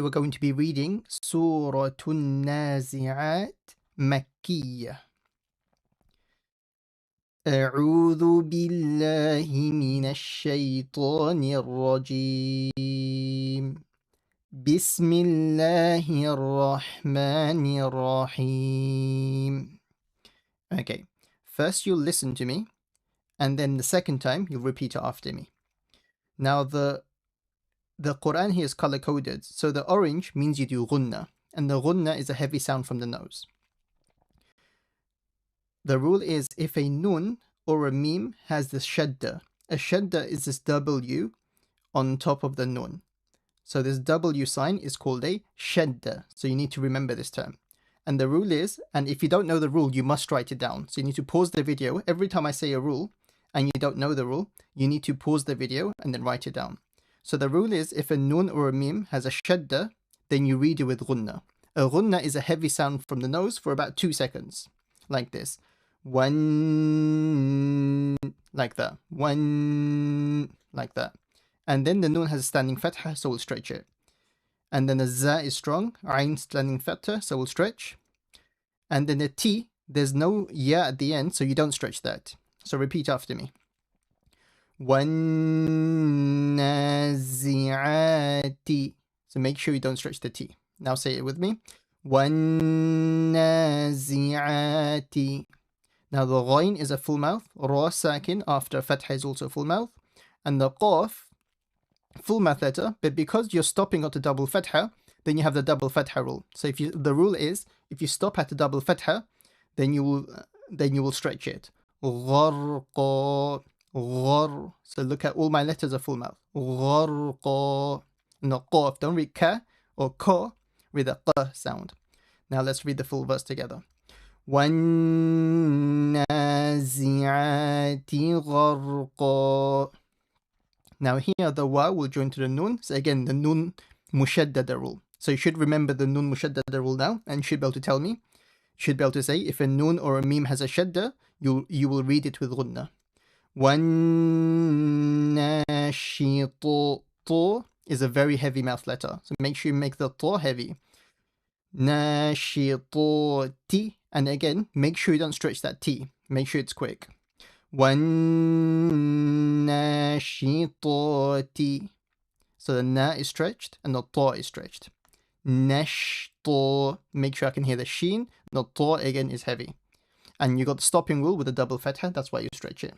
we're going to be reading Surah An-Nazi'at Makkiyah. أعوذ بالله من الشيطان الرجيم بسم الله الرحمن الرحيم. Okay, first you'll listen to me, and then the second time you'll repeat it after me. Now the Quran here is color-coded, so the orange means you do ghunna, and the ghunna is a heavy sound from the nose. The rule is if a nun or a mim has this shadda. A shadda is this W on top of the nun. So this W sign is called a shadda. So you need to remember this term. And the rule is, and if you don't know the rule, you must write it down. So you need to pause the video. Every time I say a rule and you don't know the rule, you need to pause the video and then write it down. So the rule is if a nun or a mim has a shadda, then you read it with ghunna. A ghunna is a heavy sound from the nose for about 2 seconds. Like this. One, like that. One, like that. And then the nun has a standing fatha, so we'll stretch it. And then the za is strong, ayn standing fatha, so we'll stretch. And then the t, there's no ya at the end, so you don't stretch that. So repeat after me. وَالنَّازِعَاتِ. So make sure you don't stretch the t. Now say it with me. وَالنَّازِعَاتِ. Now the ghain is a full mouth. Ra sakin after fatha is also full mouth. And the qaf, full mouth letter, but because you're stopping at a double fatha, then you have the double fatha rule. So the rule is if you stop at a double fatha, then you will stretch it. Gharqa. Ghar. So look at all my letters are full mouth. Gharqa. Not qaf. Don't read ka or ka. Read the q sound. Now let's read the full verse together. وَالنَّازِعَاتِ غَرْقًا. Now here the wa will join to the nun. So again, the nun mushaddada rule. So you should remember the nun mushaddada rule now, and you should be able to tell me. You should be able to say if a nun or a mim has a shadda, you will read it with ghunna. وَالنَّاشِطُ. To is a very heavy mouth letter. So make sure you make the to heavy. Nashitoti. And again, make sure you don't stretch that T. Make sure it's quick. Nashitoti. So the na is stretched and the ta is stretched. Nashto. Make sure I can hear the sheen. The ta again is heavy. And you got the stopping rule with a double fatha. That's why you stretch it.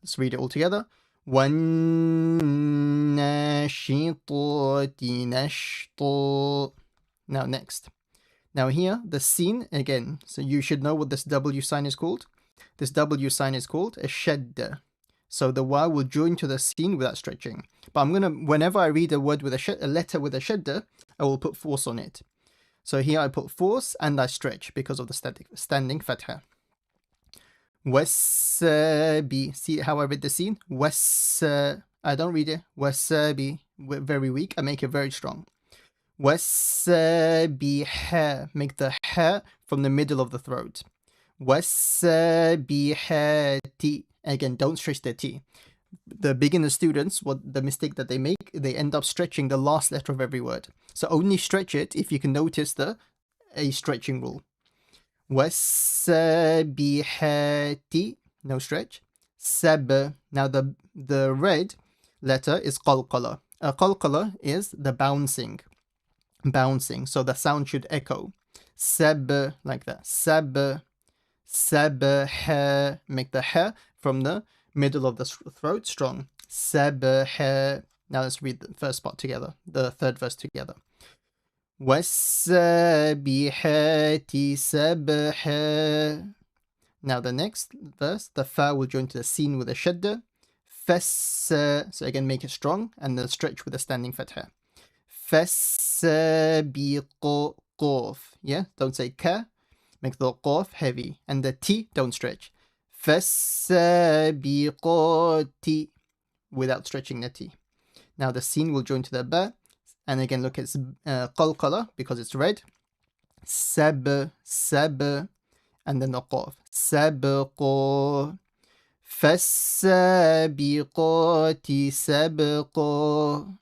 Let's read it all together. وَالنَّاشِطَاتِ نَشْطًا. Now next. Now here, the sin again. So you should know what this W sign is called. This W sign is called a shadda. So the wa will join to the sin without stretching. But whenever I read a word with a letter with a shadda, I will put force on it. So here I put force and I stretch because of the standing fatha. Wasabi. See how I read the sin? I don't read it. Wasabi. Very weak. I make it very strong. Wasabiha. Make the ha from the middle of the throat. Wasabihati. Again, don't stretch the T. The beginner students, the mistake that they make, they end up stretching the last letter of every word. So only stretch it if you can notice a stretching rule. Wasabihati. No stretch. Sab. Now the red letter is qalqala. A qalqala is the bouncing. So the sound should echo. Sab, like that. Sab, sabha. Make the ha from the middle of the throat strong. Sabha. Now let's read the first part together, the third verse together. وَالسَّابِحَاتِ سَبْحًا. Now the next verse, the fa will join to the sin with a shadda. فَالسَّ. So again, make it strong and then stretch with a standing fatha. فَالسَّابِقُ. Qaf. Yeah, don't say ka. Make the qaf heavy. And the t, don't stretch. فَالسَّابِقَاتِ. Without stretching the t. Now the sin will join to the ba. And again, look at qalqala because it's red. Sab. And then the qaf. Sabqa. فَالسَّابِقَاتِ سَبْقًا.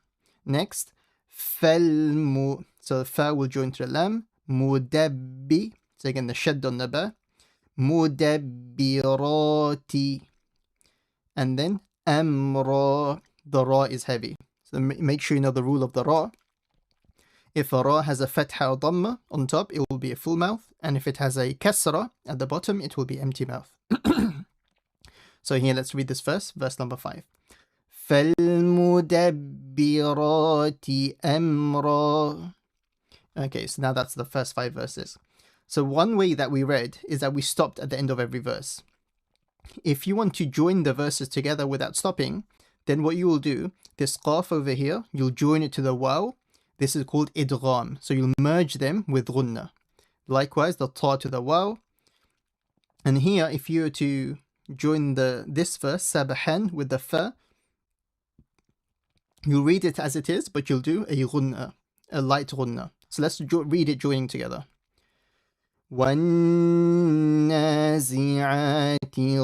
Next. So fa will join to the lam. Mudabbi. So again, the shadd on the ba. Mudabbirati. And then amra. The ra is heavy. So make sure you know the rule of the ra. If a ra has a fatha or dhamma on top, it will be a full mouth. And if it has a kasra at the bottom, it will be empty mouth. So here, let's read this verse number 5. فَالْمُدَبِّرَاتِ أَمْرًا. Okay, so now that's the first 5 verses. So one way that we read is that we stopped at the end of every verse. If you want to join the verses together without stopping, then what you will do, this qaf over here, you'll join it to the waw. This is called idgham. So you'll merge them with ghunna. Likewise, the ta to the waw. And here, if you were to join this verse, sabahan, with the fa, you'll read it as it is, but you'll do a ghunna, a light ghunna. So let's read it joining together. وَالنَّازِعَاتِ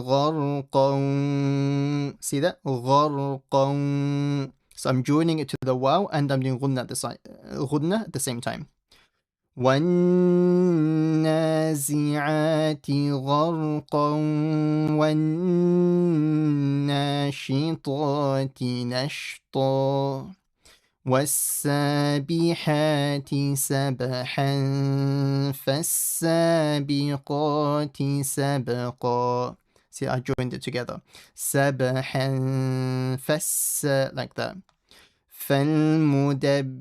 غَرْقًا. See that? غَرْقًا. So I'm joining it to the waw and I'm doing ghunna at the same time. وَالنَّازِعَاتِ غَرْقًا وَالنَّاشِطَاتِ نَشْطًا وَالسَّابِحَاتِ سَبْحًا فَالسَّابِقَاتِ سَبْقًا. See, I joined it together. سَبْحًا like that. فَالْمُدَبِّرَاتِ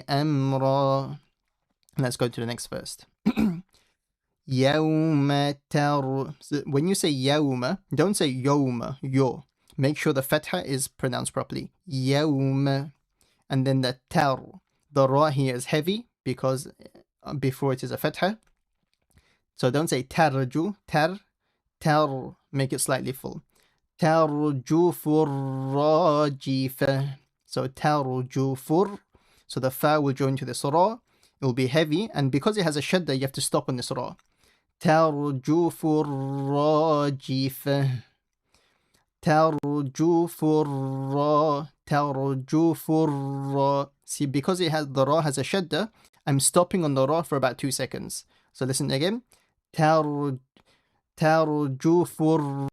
أَمْرًا. Let's go to the next verse. يَوْمَ تَرْ. So when you say يَوْمَ, don't say يَوْمَ, yo. Make sure the fatha is pronounced properly. يَوْمَ. And then the tar. The ra here is heavy because before it is a fatha. So don't say tarju, tar. Make it slightly full. Tarjufur rajifah. So tarjufur. So the fa will join to the ra. It will be heavy, and because it has a shadda, you have to stop on this ra. Tarjufur rajifah. Tarjufur ra. See, because the ra has a shadda, I'm stopping on the ra for about 2 seconds. So listen again. Tarjufur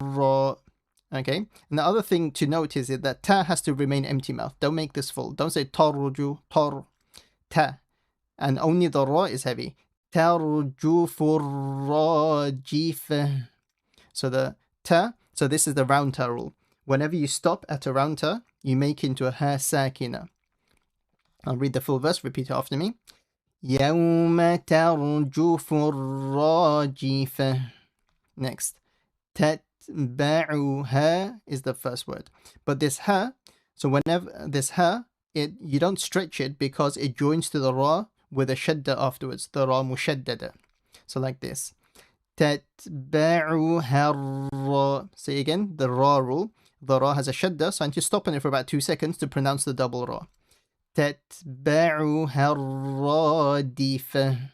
ra. Okay, and the other thing to note is that ta has to remain empty mouth. Don't make this full. Don't say tarju, ta. And only the ra is heavy. Tarjufur rajifah. So the ta, so this is the round ta rule. Whenever you stop at a round ta, you make into a ha sakina. I'll read the full verse, repeat it after me. يَوْمَ تَرْجُفُ الرَّاجِفَةُ. Next. تَتْبَعُهَا is the first word. But this ha, so whenever this ha, you don't stretch it because it joins to the ra with a shadda afterwards, the ra mushaddada. So like this. تَتْبَعُهَا الرَّا. Say again, the ra rule. The ra has a shadda, so I need to stop on it for about 2 seconds to pronounce the double ra. تَتْبَعُهَا الرَّادِفَةُ.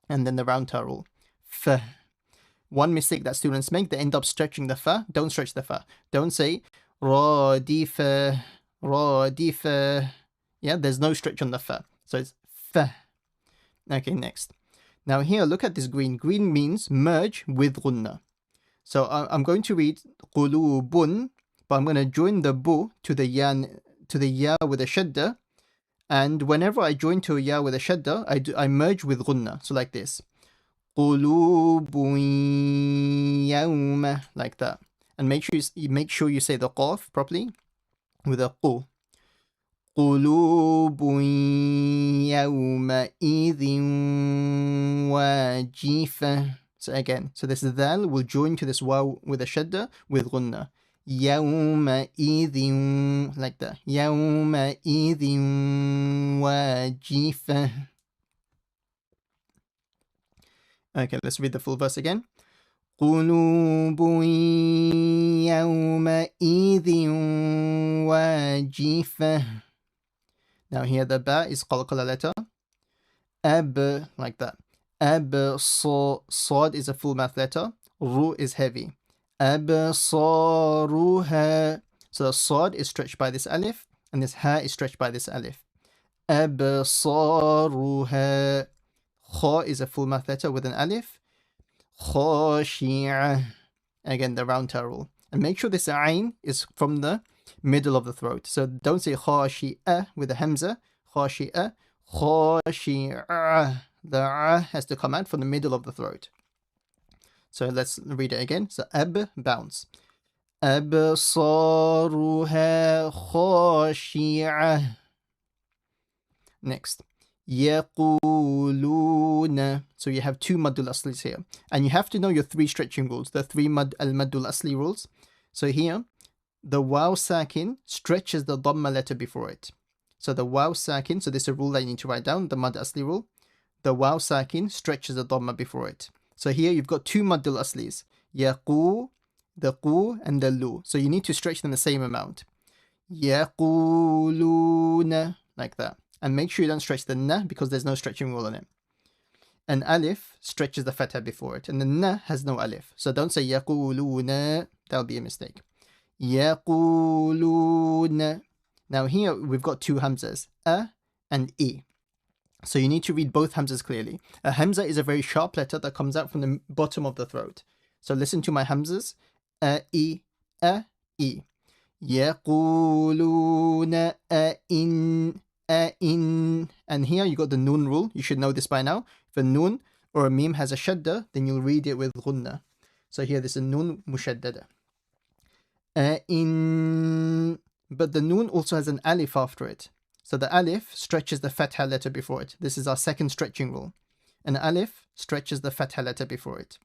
And then the round ta rule. Fa. One mistake that students make, they end up stretching the fa. Don't stretch the fa. Don't say radifa. Yeah, there's no stretch on the fa. So it's fa. Okay, next. Now here, look at this green. Green means merge with ghunna. So I'm going to read qulubun, but I'm going to join the bu to the ya with a shadda. And whenever I join to a ya with a shadda, I merge with ghunna. So like this. Qulubun yawma, like that. And make sure you say the qaf properly with a qu. Qulubun yawma idhin wajifah. So again, so this dal will join to this waw with a shadda with ghunna. Yawma idhin, like that. Yawma idhin wajifah. Okay, let's read the full verse again. قُلُوبٌ يَوْمَئِذٍ وَاجِفَةٌ. Now here the ba is qalqala letter. Ab, like that. Sad is a full mouth letter. Ru is heavy. Absaruha. So the sad is stretched by this alif, and this ha is stretched by this alif. أبصارها. Kha is a full mouth letter with an alif. خاشعة. Again, the round tail rule. And make sure this ayn is from the middle of the throat. So don't say خاشعة with a hamza. خاشعة. خاشعة. The has to come out from the middle of the throat. So let's read it again. So ab, bounce. أبصارها خاشعة. Next. يقولون. So you have two maddul aslis here. And you have to know your three stretching rules, the three al-maddul asli rules. So here, the waw sakin stretches the dhamma letter before it. So the waw sakin, so this is a rule that you need to write down, the mad asli rule. The waw sakin stretches the dhamma before it. So here you've got two maddul aslis. Yaqu, the qu, and the lu. So you need to stretch them the same amount. Yaquluna, like that. And make sure you don't stretch the na because there's no stretching rule on it. And alif stretches the fatha before it. And the na has no alif. So don't say yaquluna. That'll be a mistake. Yaquluna. Now here we've got two hamzas. A and E. So you need to read both hamzas clearly. A hamza is a very sharp letter that comes out from the bottom of the throat. So listen to my hamzas. A, E, A, E. يقولون أئن. And here you got the noon rule. You should know this by now. If a noon or a meme has a shadda, then you'll read it with ghunna. So here this is noon mushaddada. In, but the noon also has an alif after it. So the alif stretches the fatha letter before it. This is our second stretching rule. An alif stretches the fatha letter before it.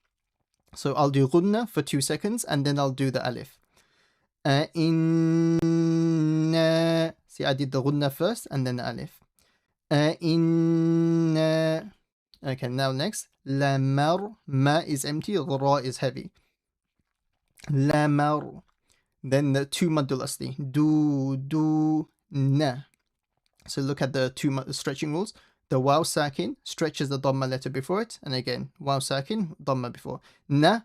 So I'll do ghunna for 2 seconds and then I'll do the alif. Inna. See, I did the ghunna first and then the alif. Inna. Okay, now next. Lamar. Ma is empty, ra is heavy. Lamar. Then the two maddul asli. Do, na. So look at the two stretching rules. The waw sakin stretches the dhamma letter before it. And again, waw sakin, dhamma before. Na,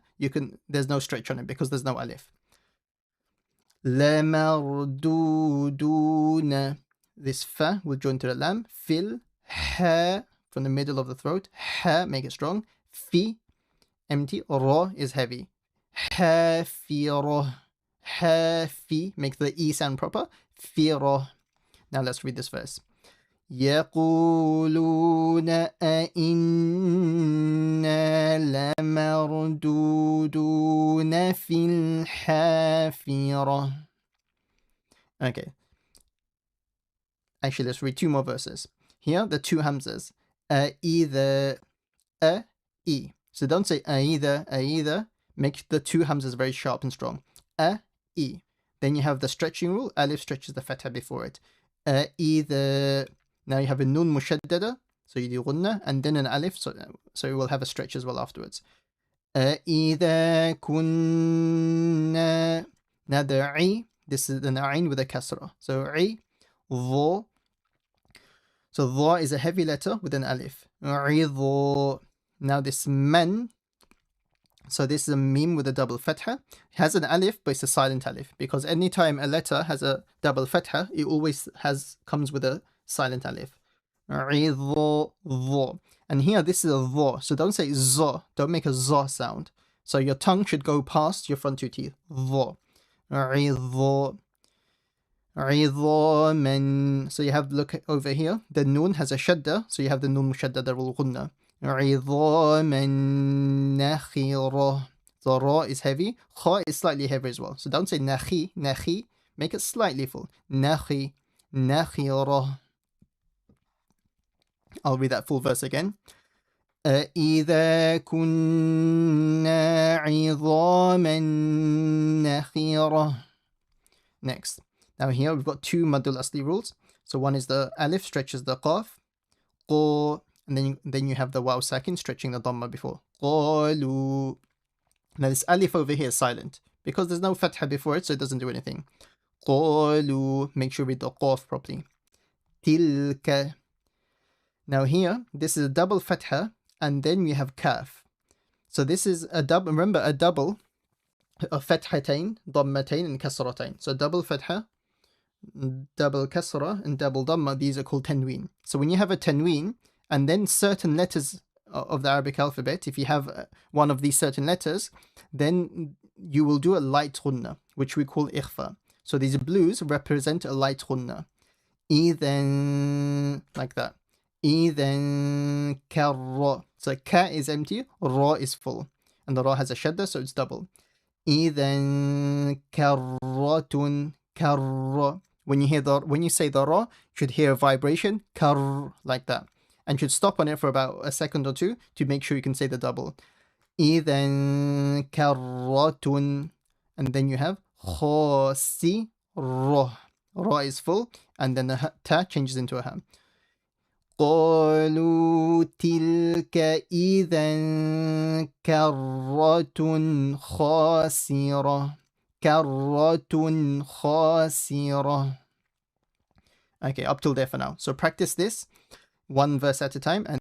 there's no stretch on it because there's no alif. لَمَرْدُودُونَ. This fa will join to the lam. Fil, ha, from the middle of the throat. Ha, make it strong. Fi, empty. Ra is heavy. Hafira. Hafi, make the E sound proper. Fira. Now let's read this verse. يَقُولُونَ أَإِنَّا لَمَرْدُودُونَ فِي الْحَافِرَةِ. Okay. Actually, let's read two more verses. Here, the two hamzas. Either, e. So don't say either. Make the two hamzas very sharp and strong. E. Then you have the stretching rule. Alif stretches the fatha before it. Either. Now you have a nun mushaddada, so you do ghunna, and then an alif, so you will have a stretch as well afterwards. إِذَا كُنَّا. Now the I, this is an ayn with a kasra. So I, dha. So dha is a heavy letter with an alif. عِظَا. Now this man, so this is a meme with a double fatha. It has an alif, but it's a silent alif, because anytime a letter has a double fatha, it always comes with a silent alif. And here this is a dha, so don't say za, don't make a za sound. So your tongue should go past your front two teeth. Dha. عِظَامًا. So you have, look over here, the noon has a shadda, so you have the noon mushaddada rul ghunna. عِظَامًا نَخِرَةً. The ra is heavy, kha is slightly heavy as well. So don't say nakhi, make it slightly full. Nakhi, nakhirah. I'll read that full verse again. إِذَا كُنَّا عِظَامًا نَخِرَةً. Next. Now here we've got two maddul asli rules. So one is the alif stretches the qaf, qa, and then you have the waw sakin stretching the dhamma before. قَالُوا. Now this alif over here is silent because there's no fatha before it, so it doesn't do anything. قَالُوا. Make sure you read the qaf properly. تِلْكَ. Now here, this is a double fatha, and then we have kaf. So this is a double, remember a double of fathatain, dhammatain, and kasratain. So double fatha, double kasra and double dhamma, these are called tanween. So when you have a tanween and then certain letters of the Arabic alphabet, if you have one of these certain letters, then you will do a light ghunna, which we call ikhfa. So these blues represent a light ghunna. Idhan, like that. Idhan karra. So ka is empty, ra is full. And the ra has a shadda, so it's double. Idhan karratun karra. When you say the ra, you should hear a vibration, kar, like that. And should stop on it for about a second or two to make sure you can say the double. Idhan karratun. And then you have khasi ra. Ra is full, and then the ta changes into a ha. قالوا تلك إذا كرة خاسرة. كرة خاسرة. Okay, up till there for now. So practice this one verse at a time. And